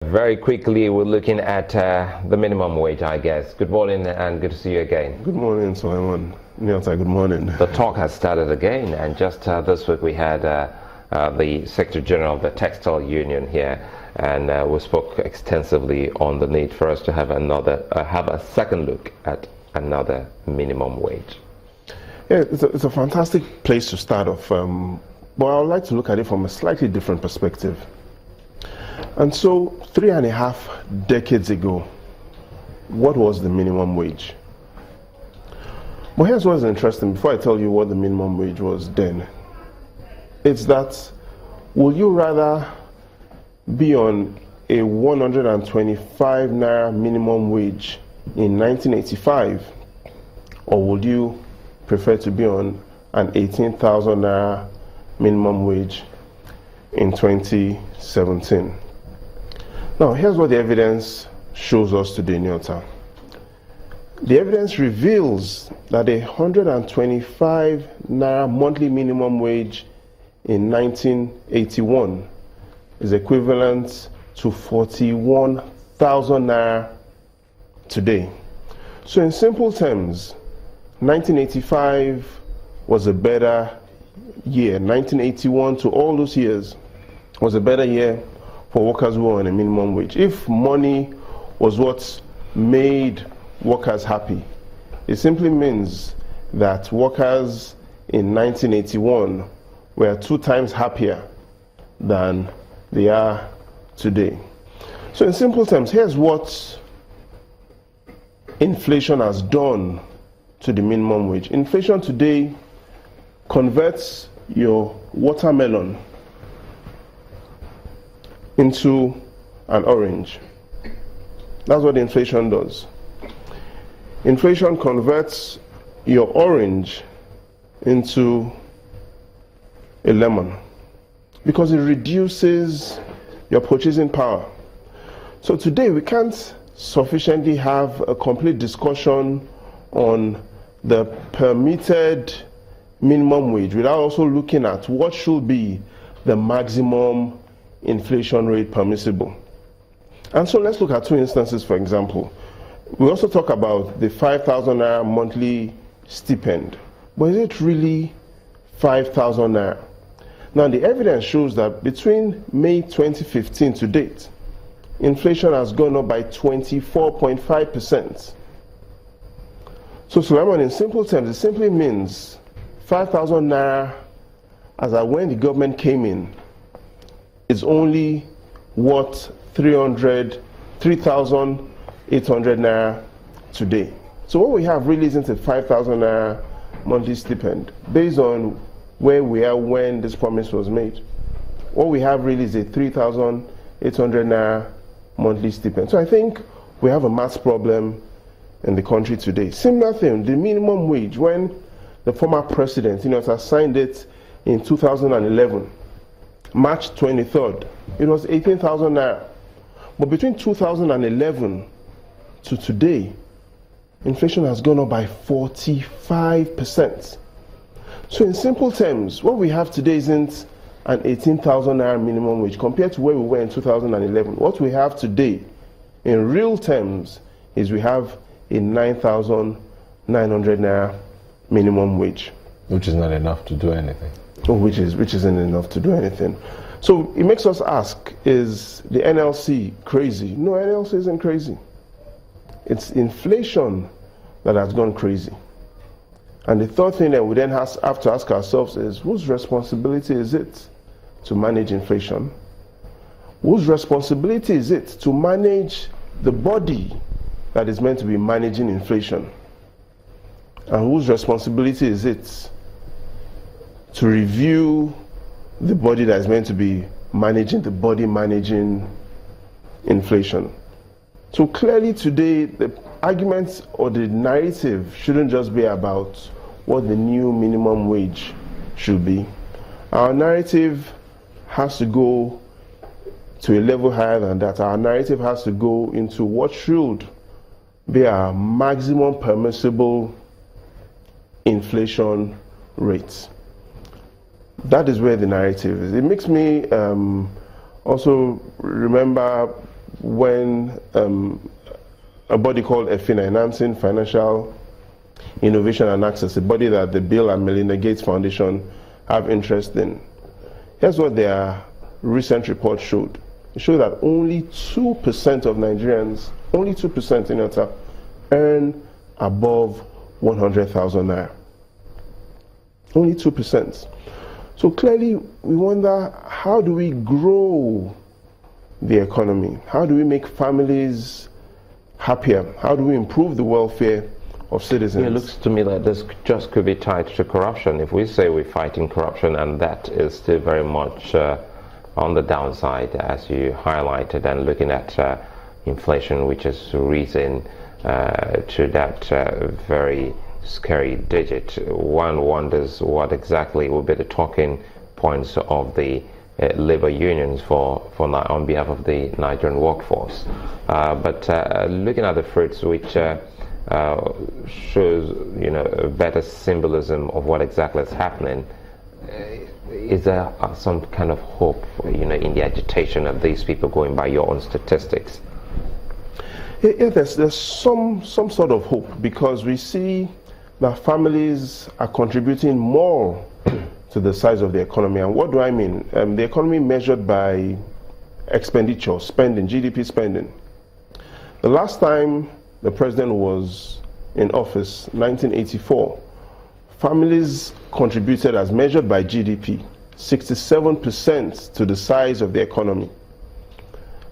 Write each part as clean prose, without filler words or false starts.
Very quickly, we're looking at the minimum wage, I guess. Good morning and good to see you again. Good morning, Solomon. Nyota, good morning. The talk has started again, and just this week we had the Secretary General of the Textile Union here, and we spoke extensively on the need for us to have a second look at another minimum wage. Yeah, it's a fantastic place to start off, but I would like to look at it from a slightly different perspective. And so, 3.5 decades ago, what was the minimum wage? But here's what's interesting, before I tell you what the minimum wage was then. It's that, would you rather be on a 125 Naira minimum wage in 1985, or would you prefer to be on an 18,000 Naira minimum wage in 2017? Now, here's what the evidence shows us today, Nyota. The evidence reveals that a 125 Naira monthly minimum wage in 1981 is equivalent to 41,000 Naira today. So in simple terms, 1985 was a better year. 1981 to all those years was a better year for workers who were on a minimum wage. If money was what made workers happy, it simply means that workers in 1981 were 2 times happier than they are today. So in simple terms, here's what inflation has done to the minimum wage. Inflation today converts your watermelon into an orange. That's what inflation does. Inflation converts your orange into a lemon because it reduces your purchasing power. So today we can't sufficiently have a complete discussion on the permitted minimum wage without also looking at what should be the maximum inflation rate permissible. And so let's look at 2 instances, for example. We also talk about the 5,000 Naira monthly stipend. But is it really 5,000 Naira? Now, the evidence shows that between May 2015 to date, inflation has gone up by 24.5%. So, Suleiman, in simple terms, it simply means 5,000 Naira, as at when the government came in, is only worth 3,800 Naira today. So what we have really isn't a 5,000 Naira monthly stipend based on where we are when this promise was made. What we have really is a 3,800 Naira monthly stipend. So I think we have a mass problem in the country today. Similar thing, the minimum wage, when the former president, signed it in 2011, March 23rd, it was 18,000 Naira. But between 2011 to today, inflation has gone up by 45%. So in simple terms, what we have today isn't an 18,000 Naira minimum wage compared to where we were in 2011. What we have today, in real terms, is we have a 9,900 Naira minimum wage. Which is not enough to do anything. Which isn't enough to do anything. So it makes us ask, is the NLC crazy? No, NLC isn't crazy. It's inflation that has gone crazy. And the third thing that we then have to ask ourselves is, whose responsibility is it to manage inflation? Whose responsibility is it to manage the body that is meant to be managing inflation? And whose responsibility is it to review the body that is meant to be managing the body managing inflation? So clearly today, the arguments or the narrative shouldn't just be about what the new minimum wage should be. Our narrative has to go to a level higher than that. Our narrative has to go into what should be our maximum permissible inflation rates. That is where the narrative is. It makes me also remember when a body called EFINA, Enhancing Financial Innovation and Access, a body that the Bill and Melinda Gates Foundation have interest in. Here's what their recent report showed. It showed that only 2% of Nigerians, only 2% in Utah, earn above 100,000 naira. Only 2%. So clearly, we wonder, how do we grow the economy? How do we make families happier? How do we improve the welfare of citizens? It looks to me like this just could be tied to corruption. If we say we're fighting corruption, and that is still very much on the downside, as you highlighted, and looking at inflation, which is risen to that very scary digit, one wonders what exactly will be the talking points of the labor unions on behalf of the Nigerian workforce. But looking at the fruits, which shows, a better symbolism of what exactly is happening, is there some kind of hope, in the agitation of these people, going by your own statistics? Yeah, there's some sort of hope, because we see that families are contributing more to the size of the economy. And what do I mean? The economy measured by expenditure, spending, GDP spending. The last time the president was in office, 1984, families contributed, as measured by GDP, 67% to the size of the economy.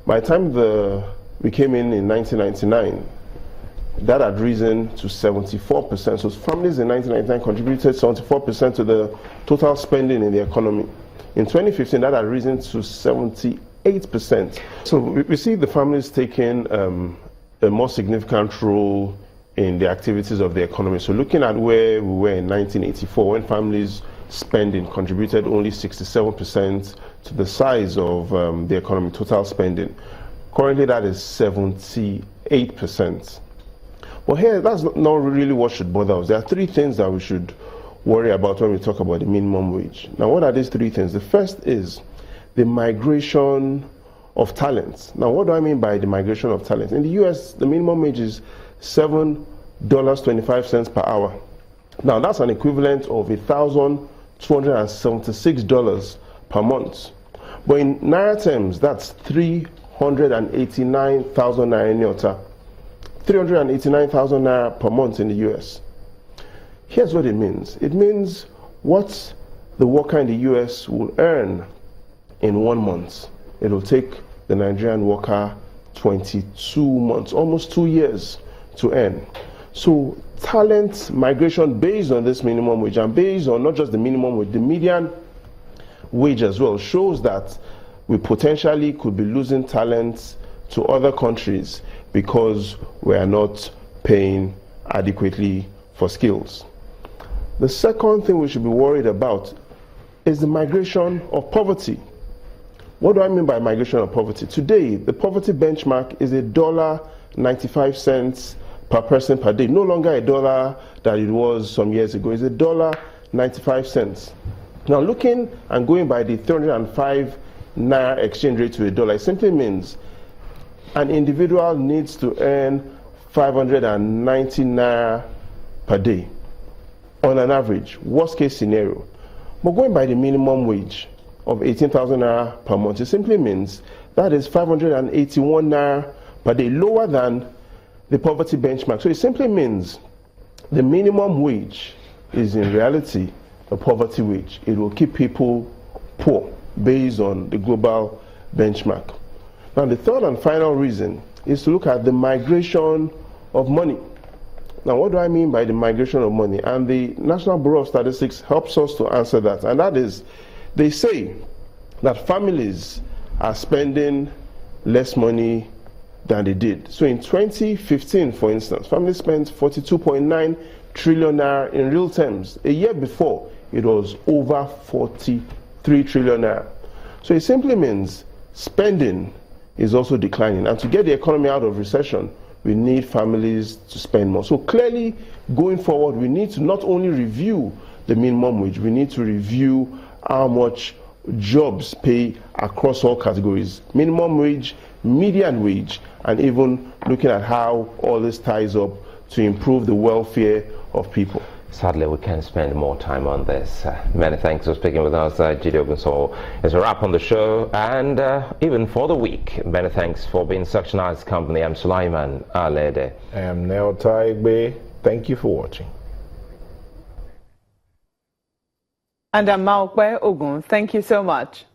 By the time we came in 1999, that had risen to 74%. So families in 1999 contributed 74% to the total spending in the economy. In 2015, that had risen to 78%. So we see the families taking a more significant role in the activities of the economy. So looking at where we were in 1984, when families spending contributed only 67% to the size of the economy, total spending. Currently, that is 78%. But here, that's not really what should bother us. There are three things that we should worry about when we talk about the minimum wage. Now, what are these three things? The first is the migration of talents. Now, what do I mean by the migration of talents? In the US, the minimum wage is $7.25 per hour. Now, that's an equivalent of $1,276 per month. But in Naira terms, that's 389,000 Naira in Utah. 389,000 Naira per month in the US. Here's what it means. It means what the worker in the US will earn in 1 month. It will take the Nigerian worker 22 months, almost 2 years to earn. So talent migration based on this minimum wage, and based on not just the minimum wage, the median wage as well, shows that we potentially could be losing talent to other countries because we are not paying adequately for skills. The second thing we should be worried about is the migration of poverty. What do I mean by migration of poverty? Today, the poverty benchmark is $1.95 per person per day. No longer $1 that it was some years ago. It's $1.95. Now, looking and going by the 305 Naira exchange rate to $1, it simply means an individual needs to earn 590 Naira per day on an average, worst case scenario. But going by the minimum wage of 18,000 Naira per month, it simply means that is 581 Naira per day, lower than the poverty benchmark. So it simply means the minimum wage is in reality a poverty wage. It will keep people poor based on the global benchmark. Now, the third and final reason is to look at the migration of money. Now, what do I mean by the migration of money? And the National Bureau of Statistics helps us to answer that. And that is, they say that families are spending less money than they did. So in 2015, for instance, families spent 42.9 trillion naira in real terms. A year before, it was over 43 trillion naira. So it simply means spending is also declining. And to get the economy out of recession, we need families to spend more. So clearly, going forward, we need to not only review the minimum wage, we need to review how much jobs pay across all categories, minimum wage, median wage, and even looking at how all this ties up to improve the welfare of people. Sadly, we can't spend more time on this. Many thanks for speaking with us, Jide Ogunso. It's a wrap on the show and even for the week. Many thanks for being such a nice company. I'm Sulaiman Alede. I'm Nel Taigbe. Thank you for watching. And I'm Maokwe Ogun. Thank you so much.